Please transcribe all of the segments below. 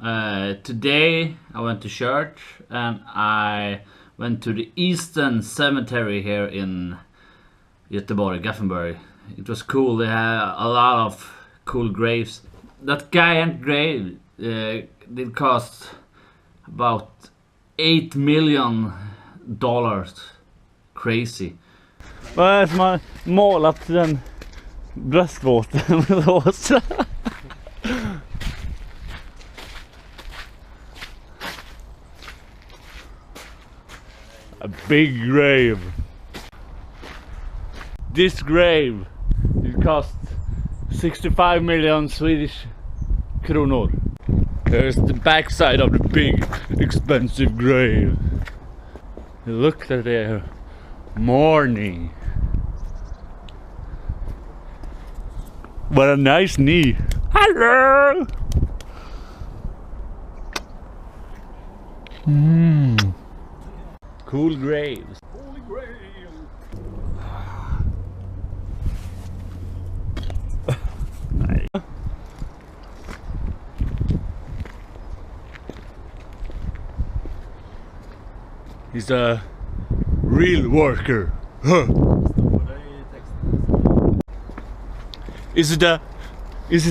Today I went to church and I went to the Eastern Cemetery here in Göteborg, Gothenburg. It was cool. They had a lot of cool graves. That giant grave did cost about $8 million. Crazy. Vad är det som har målat den bröstvårtan rosa? A big grave. This grave it cost 65 million Swedish kronor. Here's the backside of the big expensive grave. Look at their mourning. What a nice knee. Hello. Cool graves. Holy Grail. He's a real worker. Huh. Is it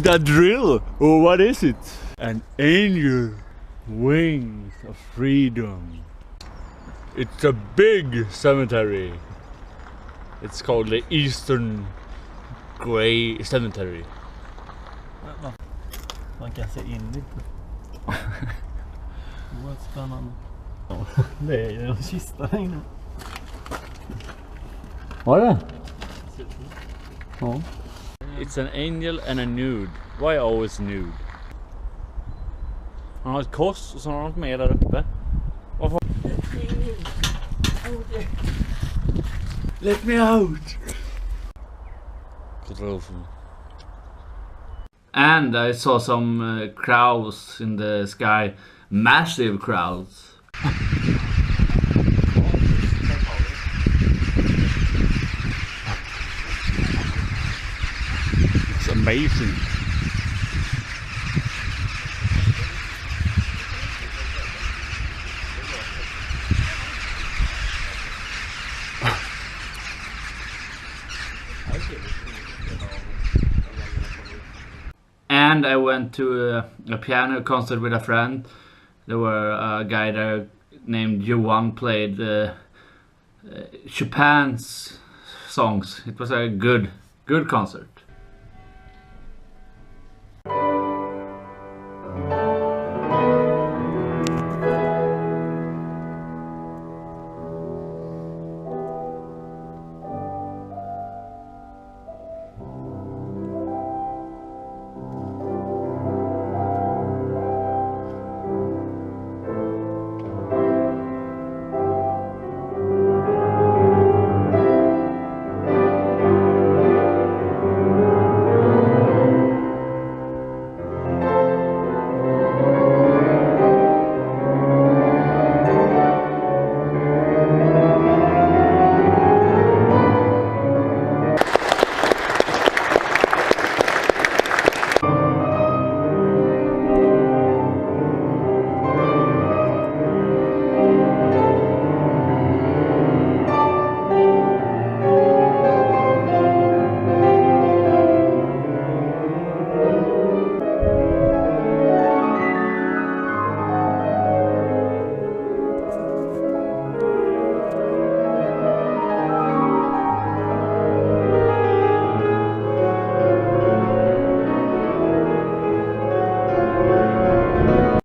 a drill or what is it? An angel, wings of freedom. It's a big cemetery. It's called the Eastern Grey Cemetery. Man kan se in lite. Vad spännande. Det är ju en kista där inne. Var det? Ja. It's an angel and a nude. Why always nude? Han har ett kors och så har han något mer där uppe. Varför? Let me out! And I saw some crowds in the sky. Massive crowds. It's amazing. And I went to a piano concert with a friend. There were a guy there named Johan played Chopin's songs. It was a good concert.